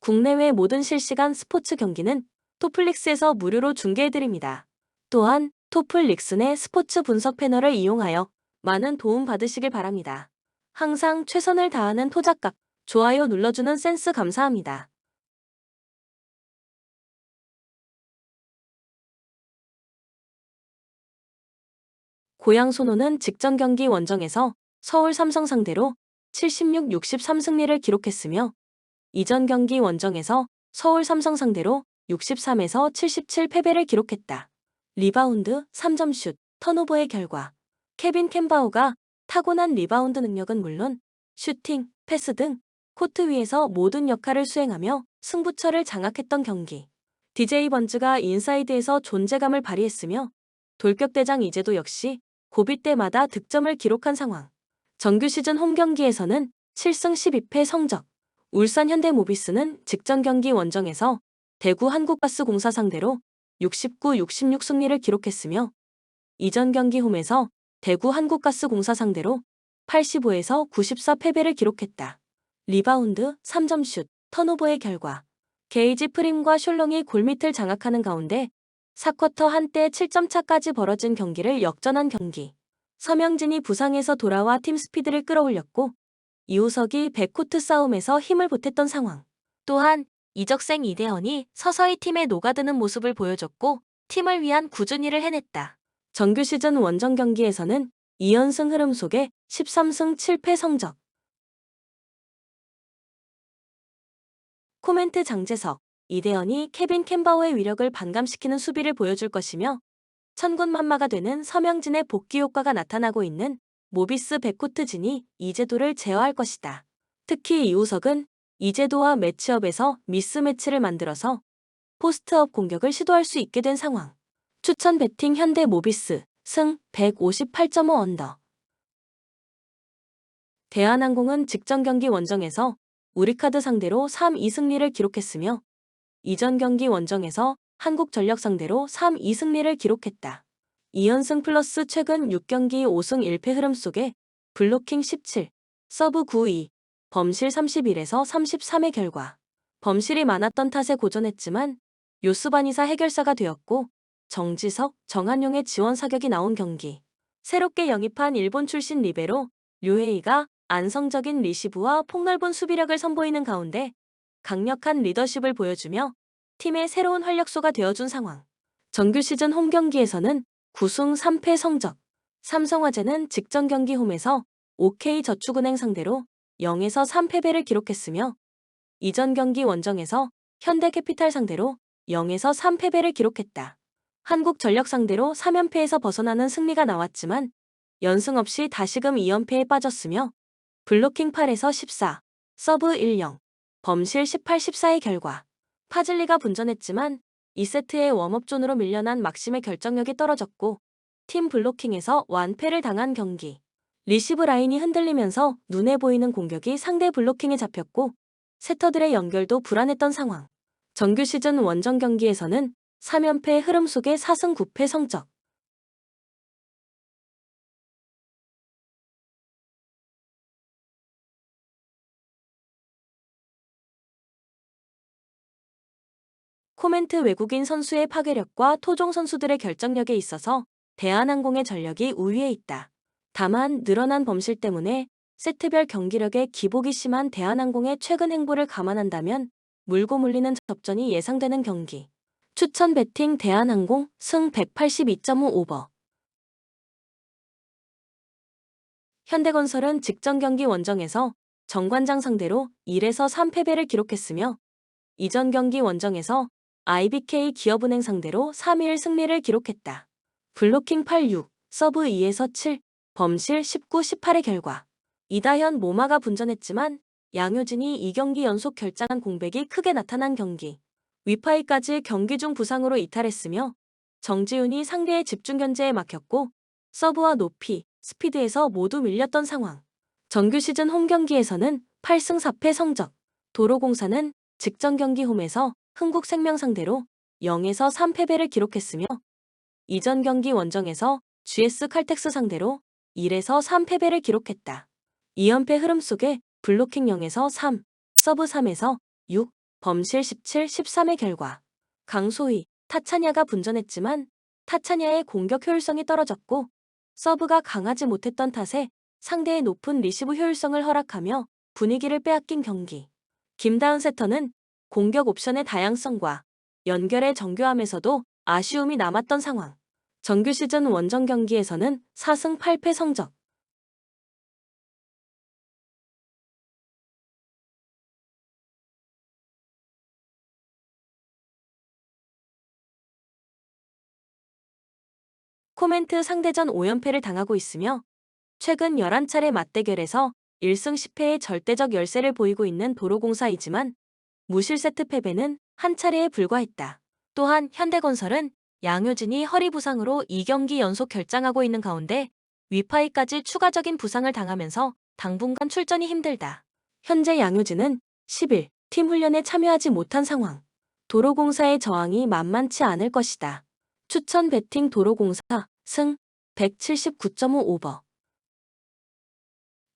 국내외 모든 실시간 스포츠 경기는 토플릭스에서 무료로 중계해드립니다. 또한 토플릭스 내 스포츠 분석 패널을 이용하여 많은 도움 받으시길 바랍니다. 항상 최선을 다하는 토작각, 좋아요 눌러주는 센스 감사합니다. 고양 손호는 직전 경기 원정에서 서울 삼성 상대로 76-63 승리를 기록했으며 이전 경기 원정에서 서울 삼성 상대로 63에서 77 패배를 기록했다. 리바운드, 3점슛, 턴오버의 결과 케빈 캔바우가 타고난 리바운드 능력은 물론 슈팅, 패스 등 코트 위에서 모든 역할을 수행하며 승부처를 장악했던 경기. DJ 번즈가 인사이드에서 존재감을 발휘했으며 돌격대장 이재도 역시 고비 때마다 득점을 기록한 상황. 정규 시즌 홈 경기에서는 7승 12패 성적. 울산 현대모비스는 직전 경기 원정에서 대구 한국가스공사 상대로 69-66 승리를 기록했으며 이전 경기 홈에서 대구 한국가스공사 상대로 85에서 94 패배를 기록했다. 리바운드, 3점슛, 턴오버의 결과 게이지 프림과 숄롱이 골밑을 장악하는 가운데 4쿼터 한때 7점 차까지 벌어진 경기를 역전한 경기. 서명진이 부상에서 돌아와 팀 스피드를 끌어올렸고 이호석이 백코트 싸움에서 힘을 보탰던 상황. 또한 이적생 이대헌이 서서히 팀에 녹아드는 모습을 보여줬고 팀을 위한 꾸준히를 해냈다. 정규 시즌 원정 경기에서는 2연승 흐름 속에 13승 7패 성적. 코멘트 장재석, 이대헌이 케빈 캔바우의 위력을 반감시키는 수비를 보여줄 것이며 천군만마가 되는 서명진의 복귀 효과가 나타나고 있는 모비스 백코트진이 이재도를 제어할 것이다. 특히 이우석은 이재도와 매치업에서 미스매치를 만들어서 포스트업 공격을 시도할 수 있게 된 상황. 추천 배팅 현대 모비스 승 158.5 언더. 대한항공은 직전 경기 원정에서 우리카드 상대로 3-2 승리를 기록했으며 이전 경기 원정에서 한국전력 상대로 3-2 승리를 기록했다. 2연승 플러스 최근 6경기 5승 1패 흐름 속에 블로킹 17, 서브 9-2, 범실 31에서 33의 결과. 범실이 많았던 탓에 고전했지만 요스바니사 해결사가 되었고 정지석, 정한용의 지원 사격이 나온 경기. 새롭게 영입한 일본 출신 리베로 류헤이가 안성적인 리시브와 폭넓은 수비력을 선보이는 가운데 강력한 리더십을 보여주며 팀의 새로운 활력소가 되어준 상황. 정규 시즌 홈 경기에서는 9승 3패 성적. 삼성화재는 직전 경기 홈에서 OK저축은행 상대로 0에서 3패배를 기록했으며 이전 경기 원정에서 현대캐피탈 상대로 0에서 3패배를 기록했다. 한국전력 상대로 3연패에서 벗어나는 승리가 나왔지만 연승 없이 다시금 2연패에 빠졌으며 블로킹 8에서 14, 서브 1-0, 범실 18-14의 결과. 파즐리가 분전했지만 2세트의 웜업존으로 밀려난 막심의 결정력이 떨어졌고 팀 블로킹에서 완패를 당한 경기. 리시브 라인이 흔들리면서 눈에 보이는 공격이 상대 블로킹에 잡혔고 세터들의 연결도 불안했던 상황. 정규 시즌 원정 경기에서는 3연패 흐름 속에 4승 9패 성적. 코멘트 외국인 선수의 파괴력과 토종 선수들의 결정력에 있어서 대한항공의 전력이 우위에 있다. 다만 늘어난 범실 때문에 세트별 경기력에 기복이 심한 대한항공의 최근 행보를 감안한다면 물고 물리는 접전이 예상되는 경기. 추천 배팅 대한항공 승 182.5 오버. 현대건설은 직전 경기 원정에서 정관장 상대로 1에서 3패배를 기록했으며 이전 경기 원정에서 IBK 기업은행 상대로 3-1 승리를 기록했다. 블로킹 8-6, 서브 2에서 7, 범실 19-18의 결과. 이다현 모마가 분전했지만 양효진이 2경기 연속 결장한 공백이 크게 나타난 경기. 위파이까지 경기 중 부상으로 이탈했으며 정지훈이 상대의 집중 견제에 막혔고 서브와 높이, 스피드에서 모두 밀렸던 상황. 정규 시즌 홈 경기에서는 8승 4패 성적. 도로공사는 직전 경기 홈에서 흥국생명 상대로 0에서 3패배를 기록했으며 이전 경기 원정에서 GS 칼텍스 상대로 1에서 3패배를 기록했다. 2연패 흐름 속에 블로킹 0에서 3, 서브 3에서 6, 범실 17, 13의 결과. 강소희, 타차냐가 분전했지만 타차냐의 공격 효율성이 떨어졌고 서브가 강하지 못했던 탓에 상대의 높은 리시브 효율성을 허락하며 분위기를 빼앗긴 경기. 김다은 세터는 공격 옵션의 다양성과 연결의 정교함에서도 아쉬움이 남았던 상황. 정규 시즌 원정 경기에서는 4승 8패 성적. 코멘트 상대전 5연패를 당하고 있으며 최근 11차례 맞대결에서 1승 10패의 절대적 열세를 보이고 있는 도로공사이지만 무실세트 패배는 한 차례에 불과했다. 또한 현대건설은 양효진이 허리 부상으로 2경기 연속 결장하고 있는 가운데 위파이까지 추가적인 부상을 당하면서 당분간 출전이 힘들다. 현재 양효진은 10일 팀 훈련에 참여하지 못한 상황. 도로공사의 저항이 만만치 않을 것이다. 추천 배팅 도로공사 승 179.5 오버.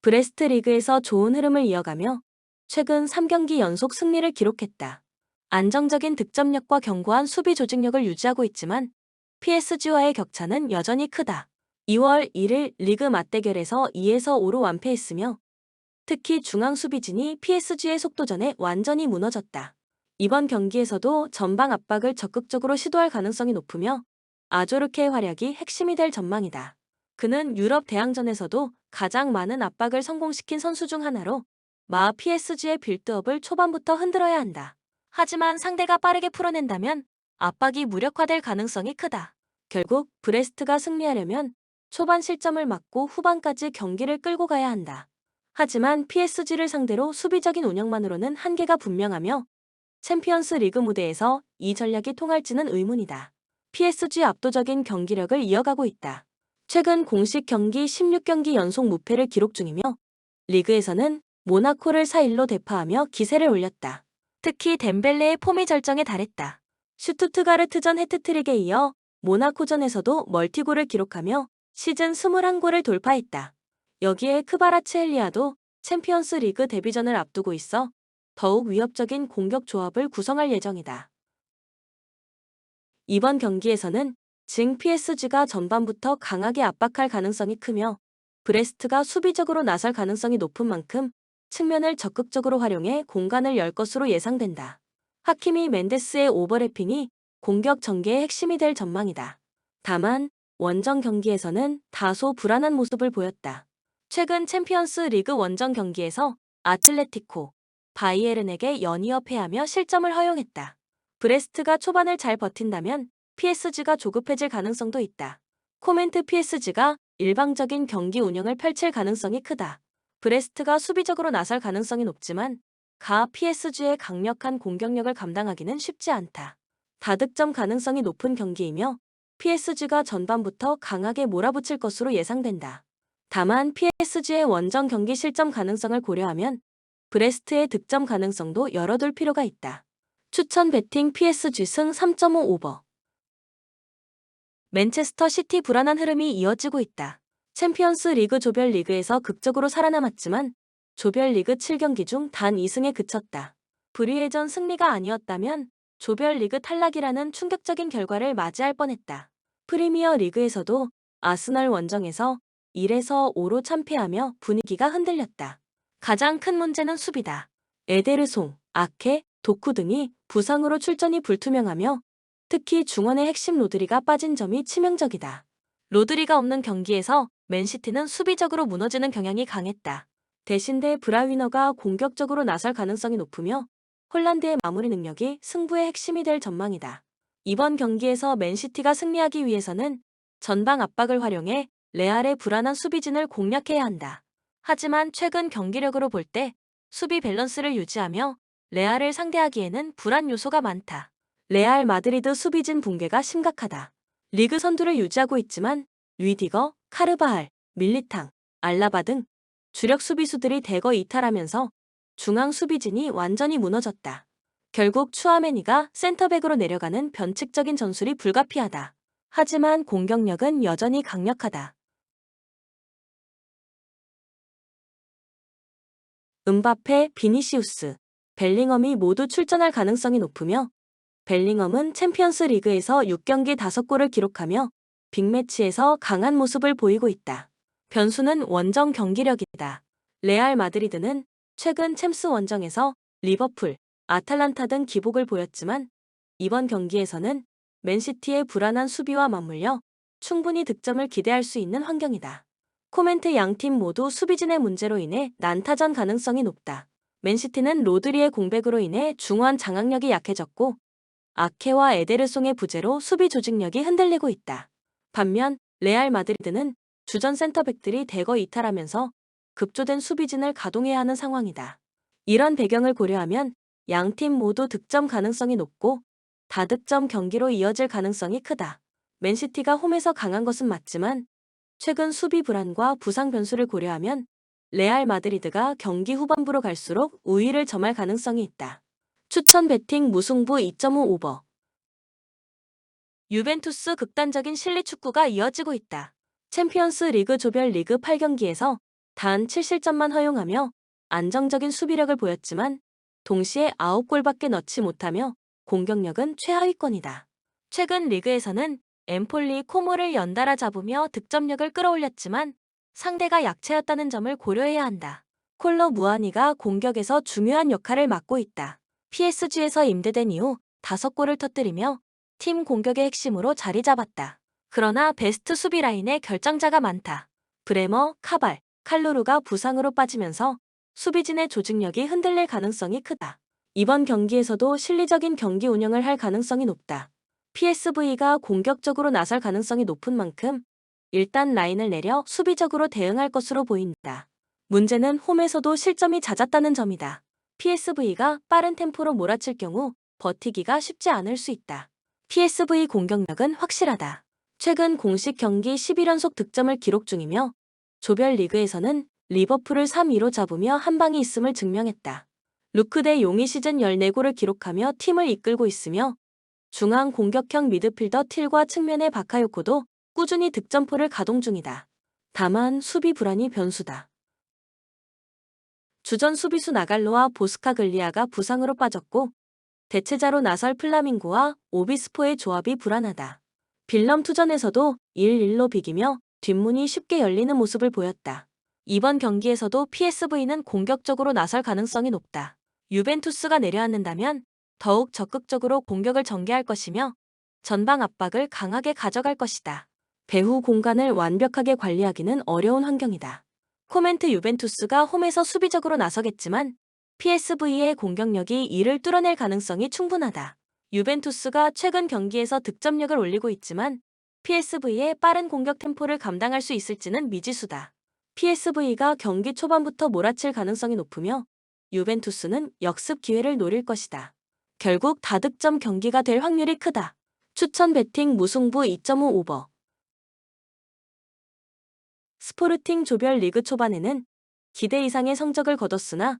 브레스트 리그에서 좋은 흐름을 이어가며 최근 3경기 연속 승리를 기록했다. 안정적인 득점력과 견고한 수비 조직력을 유지하고 있지만 PSG와의 격차는 여전히 크다. 2월 1일 리그 맞대결에서 2에서 5로 완패했으며 특히 중앙 수비진이 PSG의 속도전에 완전히 무너졌다. 이번 경기에서도 전방 압박을 적극적으로 시도할 가능성이 높으며 아조르케의 활약이 핵심이 될 전망이다. 그는 유럽 대항전에서도 가장 많은 압박을 성공시킨 선수 중 하나로 PSG의 빌드업을 초반부터 흔들어야 한다. 하지만 상대가 빠르게 풀어낸다면 압박이 무력화될 가능성이 크다. 결국 브레스트가 승리하려면 초반 실점을 막고 후반까지 경기를 끌고 가야 한다. 하지만 PSG를 상대로 수비적인 운영만으로는 한계가 분명하며 챔피언스 리그 무대에서 이 전략이 통할지는 의문이다. PSG 압도적인 경기력을 이어가고 있다. 최근 공식 경기 16경기 연속 무패를 기록 중이며 리그에서는 모나코를 4-1로 대파하며 기세를 올렸다. 특히 덴벨레의 폼이 절정에 달했다. 슈투트가르트전 해트트릭에 이어 모나코전에서도 멀티골을 기록하며 시즌 21골을 돌파했다. 여기에 크바라츠헬리아도 챔피언스 리그 데뷔전을 앞두고 있어 더욱 위협적인 공격 조합을 구성할 예정이다. 이번 경기에서는 징 PSG가 전반부터 강하게 압박할 가능성이 크며 브레스트가 수비적으로 나설 가능성이 높은 만큼 측면을 적극적으로 활용해 공간을 열 것으로 예상된다. 하키미 멘데스의 오버래핑이 공격 전개의 핵심이 될 전망이다. 다만 원정 경기에서는 다소 불안한 모습을 보였다. 최근 챔피언스 리그 원정 경기에서 아틀레티코, 바이에른에게 연이어 패하며 실점을 허용했다. 브레스트가 초반을 잘 버틴다면 PSG가 조급해질 가능성도 있다. 코멘트 PSG가 일방적인 경기 운영을 펼칠 가능성이 크다. 브레스트가 수비적으로 나설 가능성이 높지만 PSG의 강력한 공격력을 감당하기는 쉽지 않다. 다득점 가능성이 높은 경기이며 PSG가 전반부터 강하게 몰아붙일 것으로 예상된다. 다만 PSG의 원정 경기 실점 가능성을 고려하면 브레스트의 득점 가능성도 열어둘 필요가 있다. 추천 배팅 PSG 승 3.5 오버. 맨체스터 시티 불안한 흐름이 이어지고 있다. 챔피언스 리그 조별리그에서 극적으로 살아남았지만 조별리그 7경기 중 단 2승에 그쳤다. 불의의 승리가 아니었다면 조별리그 탈락이라는 충격적인 결과를 맞이할 뻔했다. 프리미어 리그에서도 아스널 원정에서 1에서 5로 참패하며 분위기가 흔들렸다. 가장 큰 문제는 수비다. 에데르송, 아케, 도쿠 등이 부상으로 출전이 불투명하며 특히 중원의 핵심 로드리가 빠진 점이 치명적이다. 로드리가 없는 경기에서 맨시티는 수비적으로 무너지는 경향이 강했다. 대신 데 브라위너가 공격적으로 나설 가능성이 높으며 홀란드의 마무리 능력이 승부의 핵심이 될 전망이다. 이번 경기에서 맨시티가 승리하기 위해서는 전방 압박을 활용해 레알의 불안한 수비진을 공략해야 한다. 하지만 최근 경기력으로 볼 때 수비 밸런스를 유지하며 레알을 상대하기에는 불안 요소가 많다. 레알 마드리드 수비진 붕괴가 심각하다. 리그 선두를 유지하고 있지만 류디거, 카르바할, 밀리탕, 알라바 등 주력 수비수들이 대거 이탈하면서 중앙 수비진이 완전히 무너졌다. 결국 추아메니가 센터백으로 내려가는 변칙적인 전술이 불가피하다. 하지만 공격력은 여전히 강력하다. 음바페, 비니시우스, 벨링엄이 모두 출전할 가능성이 높으며 벨링엄은 챔피언스 리그에서 6경기 5골을 기록하며 빅매치에서 강한 모습을 보이고 있다. 변수는 원정 경기력이다. 레알 마드리드는 최근 챔스 원정에서 리버풀, 아탈란타 등 기복을 보였지만 이번 경기에서는 맨시티의 불안한 수비와 맞물려 충분히 득점을 기대할 수 있는 환경이다. 코멘트 양팀 모두 수비진의 문제로 인해 난타전 가능성이 높다. 맨시티는 로드리의 공백으로 인해 중원 장악력이 약해졌고 아케와 에데르송의 부재로 수비 조직력이 흔들리고 있다. 반면 레알 마드리드는 주전 센터백들이 대거 이탈하면서 급조된 수비진을 가동해야 하는 상황이다. 이런 배경을 고려하면 양팀 모두 득점 가능성이 높고 다득점 경기로 이어질 가능성이 크다. 맨시티가 홈에서 강한 것은 맞지만 최근 수비 불안과 부상 변수를 고려하면 레알 마드리드가 경기 후반부로 갈수록 우위를 점할 가능성이 있다. 추천 배팅 무승부 2.5 오버. 유벤투스 극단적인 실리 축구가 이어지고 있다. 챔피언스 리그 조별 리그 8경기에서 단 7실점만 허용하며 안정적인 수비력을 보였지만 동시에 9골밖에 넣지 못하며 공격력은 최하위권이다. 최근 리그에서는 엠폴리 코모를 연달아 잡으며 득점력을 끌어올렸지만 상대가 약체였다는 점을 고려해야 한다. 콜로 무아니가 공격에서 중요한 역할을 맡고 있다. PSG에서 임대된 이후 5골을 터뜨리며 팀 공격의 핵심으로 자리 잡았다. 그러나 베스트 수비 라인에 결장자가 많다. 브레머, 카발, 칼루루가 부상으로 빠지면서 수비진의 조직력이 흔들릴 가능성이 크다. 이번 경기에서도 실리적인 경기 운영을 할 가능성이 높다. PSV가 공격적으로 나설 가능성이 높은 만큼 일단 라인을 내려 수비적으로 대응할 것으로 보인다. 문제는 홈에서도 실점이 잦았다는 점이다. PSV가 빠른 템포로 몰아칠 경우 버티기가 쉽지 않을 수 있다. PSV 공격력은 확실하다. 최근 공식 경기 11연속 득점을 기록 중이며 조별 리그에서는 리버풀을 3-2로 잡으며 한 방이 있음을 증명했다. 루크 대 용이 시즌 14골을 기록하며 팀을 이끌고 있으며 중앙 공격형 미드필더 틸과 측면의 바카요코도 꾸준히 득점포를 가동 중이다. 다만 수비 불안이 변수다. 주전 수비수 나갈로와 보스카글리아가 부상으로 빠졌고 대체자로 나설 플라밍고와 오비스포의 조합이 불안하다. 빌럼투전에서도 1-1로 비기며 뒷문이 쉽게 열리는 모습을 보였다. 이번 경기에서도 PSV는 공격적으로 나설 가능성이 높다. 유벤투스가 내려앉는다면 더욱 적극적으로 공격을 전개할 것이며 전방 압박을 강하게 가져갈 것이다. 배후 공간을 완벽하게 관리하기는 어려운 환경이다. 코멘트 유벤투스가 홈에서 수비적으로 나서겠지만 PSV의 공격력이 이를 뚫어낼 가능성이 충분하다. 유벤투스가 최근 경기에서 득점력을 올리고 있지만 PSV의 빠른 공격 템포를 감당할 수 있을지는 미지수다. PSV가 경기 초반부터 몰아칠 가능성이 높으며 유벤투스는 역습 기회를 노릴 것이다. 결국 다득점 경기가 될 확률이 크다. 추천 배팅 무승부 2.5 오버. 스포르팅 조별 리그 초반에는 기대 이상의 성적을 거뒀으나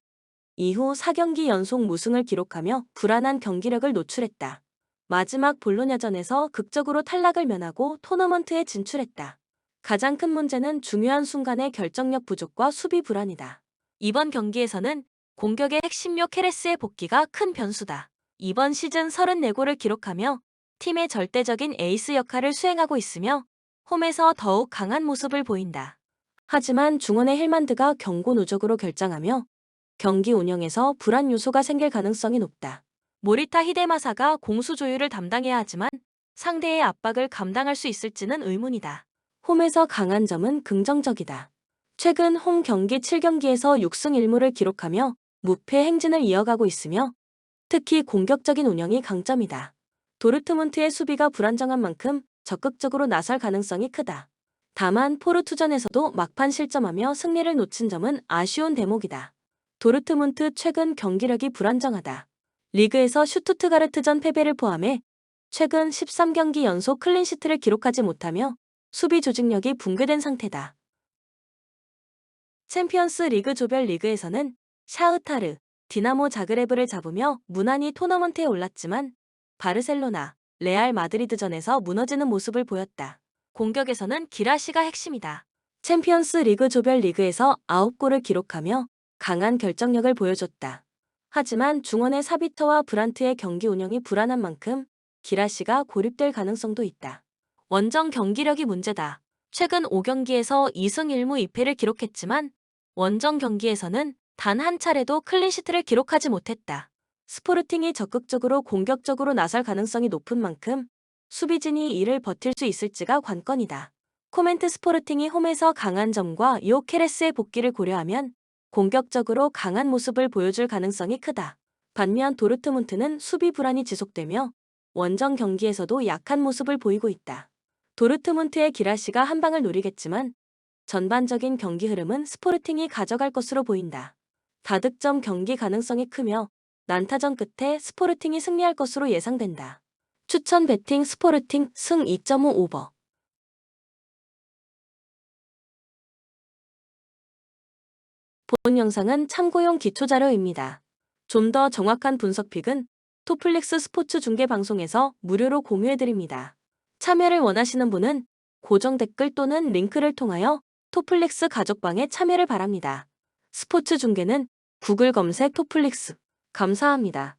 이후 4경기 연속 무승을 기록하며 불안한 경기력을 노출했다. 마지막 볼로냐전에서 극적으로 탈락을 면하고 토너먼트에 진출했다. 가장 큰 문제는 중요한 순간의 결정력 부족과 수비 불안이다. 이번 경기에서는 공격의 핵심료 케레스의 복귀가 큰 변수다. 이번 시즌 34골을 기록하며 팀의 절대적인 에이스 역할을 수행하고 있으며 홈에서 더욱 강한 모습을 보인다. 하지만 중원의 헬만드가 경고 누적으로 결장하며 경기 운영에서 불안 요소가 생길 가능성이 높다. 모리타 히데마사가 공수 조율을 담당해야 하지만 상대의 압박을 감당할 수 있을지는 의문이다. 홈에서 강한 점은 긍정적이다. 최근 홈 경기 7경기에서 6승 1무를 기록하며 무패 행진을 이어가고 있으며 특히 공격적인 운영이 강점이다. 도르트문트의 수비가 불안정한 만큼 적극적으로 나설 가능성이 크다. 다만 포르투전에서도 막판 실점하며 승리를 놓친 점은 아쉬운 대목이다. 도르트문트 최근 경기력이 불안정하다. 리그에서 슈투트가르트전 패배를 포함해 최근 13경기 연속 클린시트를 기록하지 못하며 수비 조직력이 붕괴된 상태다. 챔피언스 리그 조별 리그에서는 샤흐타르, 디나모 자그레브를 잡으며 무난히 토너먼트에 올랐지만 바르셀로나, 레알 마드리드전에서 무너지는 모습을 보였다. 공격에서는 기라시가 핵심이다. 챔피언스 리그 조별 리그에서 9골을 기록하며 강한 결정력을 보여줬다. 하지만 중원의 사비터와 브란트의 경기 운영이 불안한 만큼 기라시가 고립될 가능성도 있다. 원정 경기력이 문제다. 최근 5경기에서 2승 1무 2패를 기록했지만 원정 경기에서는 단 한 차례도 클린시트를 기록하지 못했다. 스포르팅이 적극적으로 공격적으로 나설 가능성이 높은 만큼 수비진이 이를 버틸 수 있을지가 관건이다. 코멘트 스포르팅이 홈에서 강한 점과 요케레스의 복귀를 고려하면 공격적으로 강한 모습을 보여줄 가능성이 크다. 반면 도르트문트는 수비 불안이 지속되며 원정 경기에서도 약한 모습을 보이고 있다. 도르트문트의 기라시가 한 방을 노리겠지만 전반적인 경기 흐름은 스포르팅이 가져갈 것으로 보인다. 다득점 경기 가능성이 크며 난타전 끝에 스포르팅이 승리할 것으로 예상된다. 추천 베팅 스포르팅 승 2.5 오버. 본 영상은 참고용 기초자료입니다. 좀 더 정확한 분석픽은 토플릭스 스포츠 중계 방송에서 무료로 공유해드립니다. 참여를 원하시는 분은 고정 댓글 또는 링크를 통하여 토플릭스 가족방에 참여를 바랍니다. 스포츠 중계는 구글 검색 토플릭스. 감사합니다.